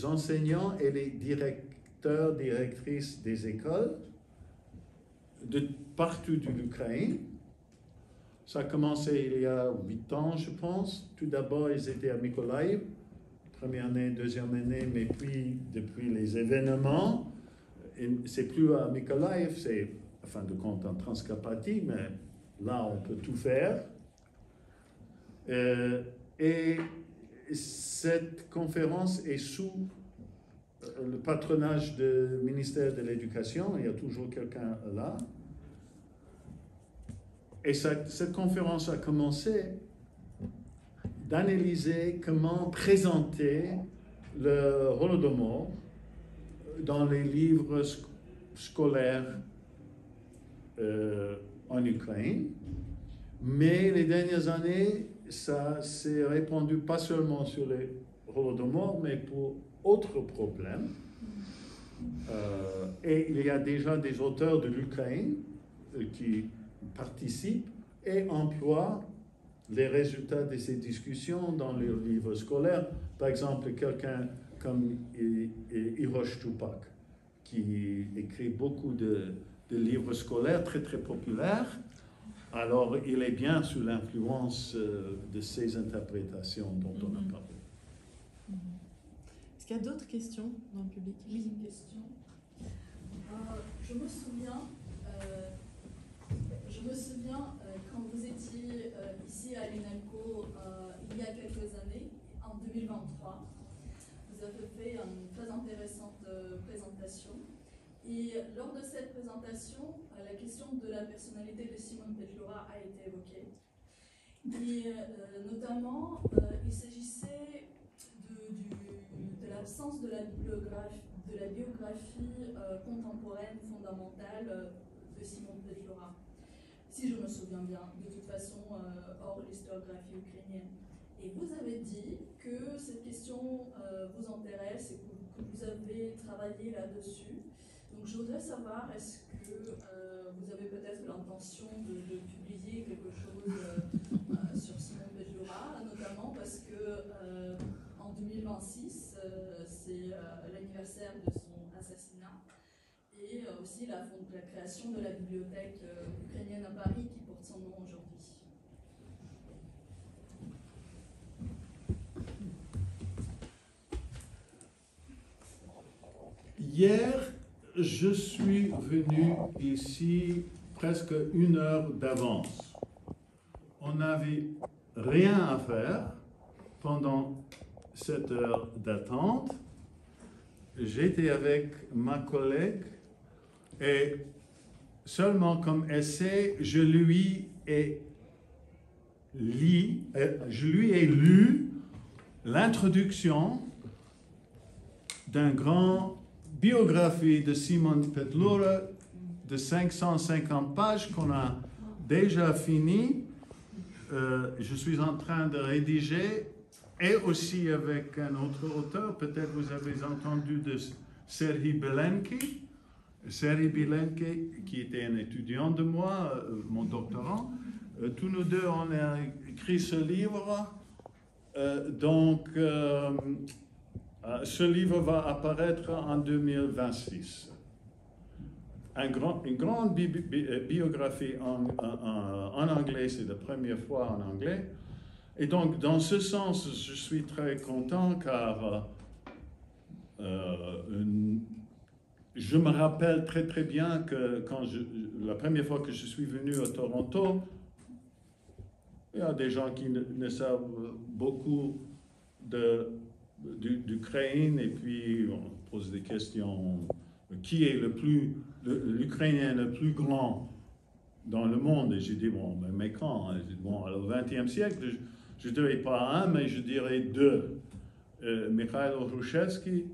enseignants et les directeurs, directrices des écoles de partout de l'Ukraine. Ça a commencé il y a 8 ans, je pense. Tout d'abord, ils étaient à Mykolaiv, première année, deuxième année, mais puis depuis les événements, c'est plus à Mykolaiv, c'est fin de compte en Transcarpathie, mais là on peut tout faire. Et cette conférence est sous le patronage du ministère de l'Éducation, il y a toujours quelqu'un là. Et cette conférence a commencé d'analyser comment présenter le Holodomor dans les livres scolaires en Ukraine. Mais les dernières années, ça s'est répandu pas seulement sur le Holodomor, mais pour autres problèmes. Et il y a déjà des auteurs de l'Ukraine qui participent et emploient les résultats de ces discussions dans les livres scolaires. Par exemple, quelqu'un comme Hirosh Tupak, qui écrit beaucoup de livres scolaires très très populaires. Alors, il est bien sous l'influence de ces interprétations dont on a parlé. Est-ce qu'il y a d'autres questions dans le public? Oui, une question. Je me souviens quand vous étiez ici à l'UNELCO il y a quelques années, en 2023, vous avez fait une très intéressante présentation. Et lors de cette présentation, la question de la personnalité de Simone Petlura a été évoquée. Et notamment, il s'agissait de l'absence de la biographie contemporaine fondamentale de Simone Petlura. Si je me souviens bien, de toute façon, hors l'historiographie ukrainienne. Et vous avez dit que cette question vous intéresse et que vous avez travaillé là-dessus. Donc je voudrais savoir, est-ce que vous avez peut-être l'intention de publier quelque chose sur Simone Petlura, notamment parce que en 2026, c'est l'anniversaire de son assassinat, et aussi la création de la bibliothèque ukrainienne à Paris qui porte son nom aujourd'hui. Hier, je suis venu ici presque 1 heure d'avance. On n'avait rien à faire pendant cette heure d'attente. J'étais avec ma collègue et seulement comme essai, je lui ai lu l'introduction d'un grand biographie de Simone Petlura de 550 pages qu'on a déjà fini. Je suis en train de rédiger, et aussi avec un autre auteur, peut-être vous avez entendu de Serhii Belenki. Serhii Belenki, qui était un étudiant de moi, mon doctorant. Tous nous deux, on a écrit ce livre. Ce livre va apparaître en 2026. Une grande biographie en anglais, c'est la première fois en anglais. Et donc, dans ce sens, je suis très content car je me rappelle très très bien que la première fois que je suis venu à Toronto, il y a des gens qui ne savent beaucoup d'Ukraine, et puis on pose des questions. Qui est l'Ukrainien le plus grand dans le monde? Et j'ai dit, bon, mais quand? J'ai dit, bon, au XXe siècle, je ne dirais pas un, mais je dirais deux. Mikhail Hrushevsky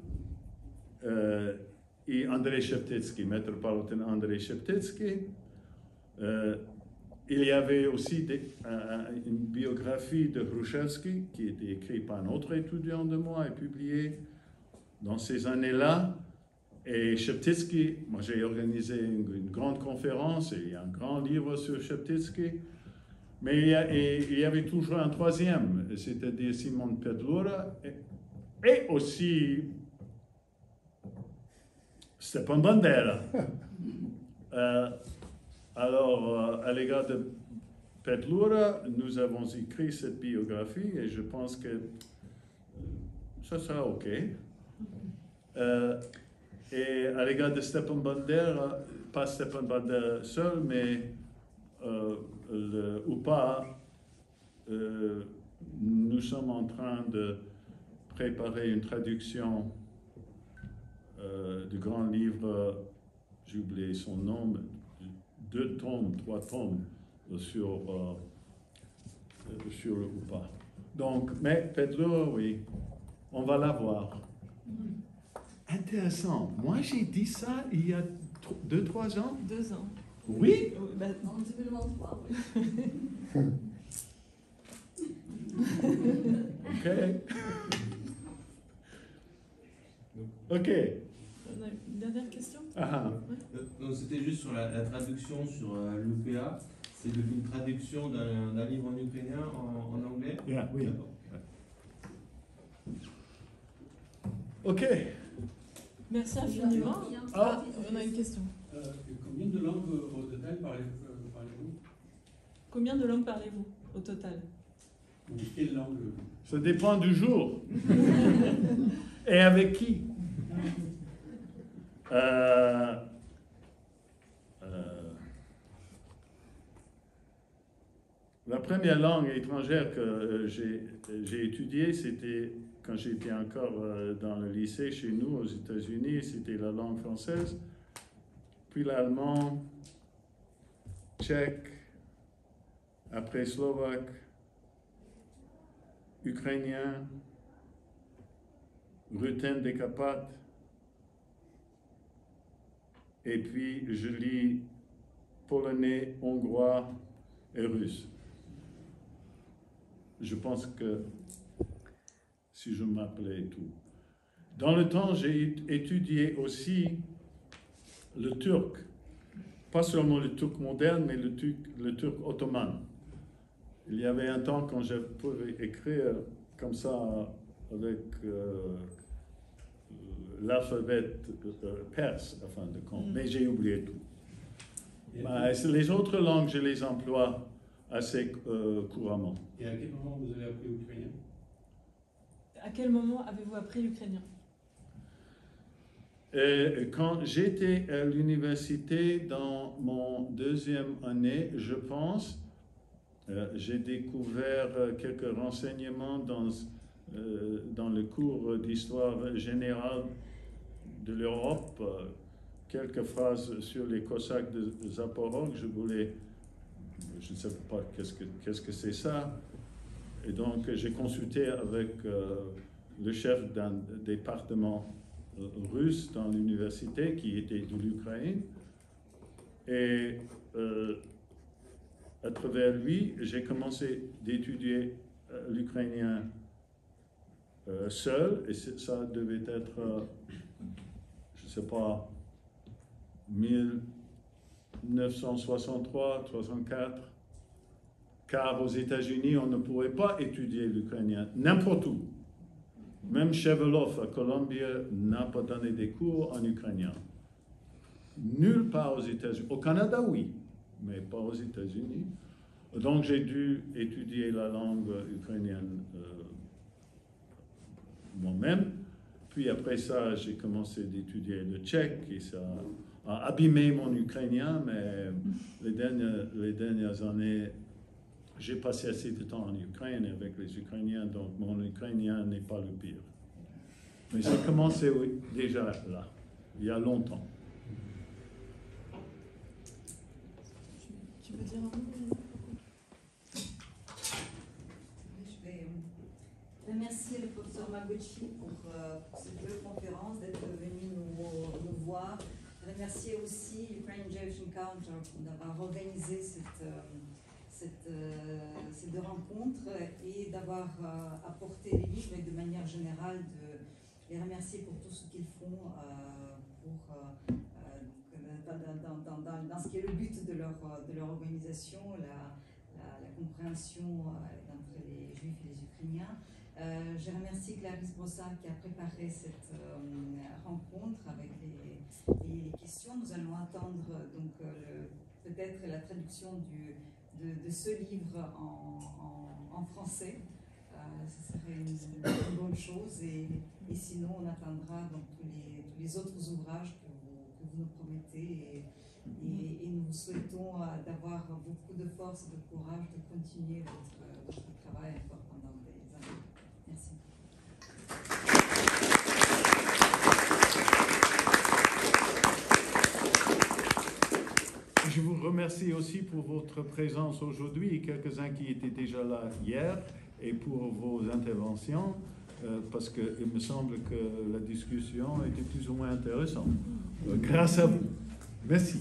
et Andrei Sheptytsky, métropolitain Andrei Sheptytsky. Il y avait aussi une biographie de Hrushevsky qui était écrite par un autre étudiant de moi et publiée dans ces années-là. Et Sheptytsky, moi j'ai organisé une grande conférence et il y a un grand livre sur Sheptytsky. Mais il y avait toujours un troisième, c'est-à-dire Simone Petlura et aussi Stepan Bandera. Alors, à l'égard de Petlura, nous avons écrit cette biographie et je pense que ça sera OK. Et à l'égard de Stepan Bandera, pas Stepan Bandera seul, mais le UPA, nous sommes en train de préparer une traduction du grand livre, j'ai oublié son nom, 2 tomes, 3 tomes sur le UPA. Donc, mais Pedro, oui, on va l'avoir. Intéressant. Moi, j'ai dit ça il y a 2-3 ans. 2 ans. Oui? En 2023, oui. Ok. Ok. On a une dernière question? Donc c'était juste sur la traduction sur l'UPA. C'est une traduction d'un livre en ukrainien en anglais? Yeah, oui. Ok. Merci infiniment. Ah, on a une question. Combien de langues au total parlez-vous? Combien de langues parlez-vous au total? Quelle langue? Ça dépend du jour. Et avec qui? La première langue étrangère que j'ai étudiée, c'était quand j'étais encore dans le lycée chez nous aux États-Unis, c'était la langue française, puis l'allemand, tchèque, après slovaque, ukrainien, ruthène des Carpates, et puis je lis polonais, hongrois et russe. Je pense que si je m'appelais tout. Dans le temps, j'ai étudié aussi le turc. Pas seulement le turc moderne, mais le turc ottoman. Il y avait un temps quand je pouvais écrire comme ça avec l'alphabet perse, en fin de compte. Mais j'ai oublié tout. Les autres langues, je les emploie assez couramment. Et à quel moment vous avez appris l'ukrainien? À quel moment avez-vous appris l'ukrainien? Quand j'étais à l'université, dans mon 2e année, je pense, j'ai découvert quelques renseignements dans le cours d'histoire générale de l'Europe, quelques phrases sur les Cosaques de Zaporog. Je ne sais pas qu'est-ce que c'est ça. Et donc, j'ai consulté avec le chef d'un département russe dans l'université qui était de l'Ukraine. Et à travers lui, j'ai commencé d'étudier l'ukrainien seul. Et ça devait être, je ne sais pas, 1963, 64. Car aux États-Unis, on ne pourrait pas étudier l'ukrainien n'importe où. Même Shevelov à Columbia n'a pas donné des cours en ukrainien. Nulle part aux États-Unis. Au Canada, oui, mais pas aux États-Unis. Donc j'ai dû étudier la langue ukrainienne moi-même. Puis après ça, j'ai commencé d'étudier le tchèque et ça a abîmé mon ukrainien, mais les dernières années, j'ai passé assez de temps en Ukraine avec les Ukrainiens, donc mon ukrainien n'est pas le pire. Mais j'ai commencé déjà là, il y a longtemps. Tu veux dire un mot? Je vais remercier le professeur Magochi pour cette belle conférence, d'être venu nous voir. Remercier aussi Ukraine Jewish Encounter d'avoir organisé ces 2 rencontres et d'avoir apporté les livres et de manière générale de les remercier pour tout ce qu'ils font dans ce qui est le but de leur organisation, la compréhension entre les Juifs et les Ukrainiens. Je remercie Clarisse Brossard qui a préparé cette rencontre avec les questions. Nous allons attendre donc peut-être la traduction de ce livre en français. Ce serait une bonne bonne chose et sinon on attendra donc tous les autres ouvrages que vous nous promettez et nous vous souhaitons d'avoir beaucoup de force et de courage de continuer votre travail encore pendant des années. Merci. Je vous remercie aussi pour votre présence aujourd'hui, quelques-uns qui étaient déjà là hier, et pour vos interventions, parce qu'il me semble que la discussion était plus ou moins intéressante. Grâce à vous. Merci.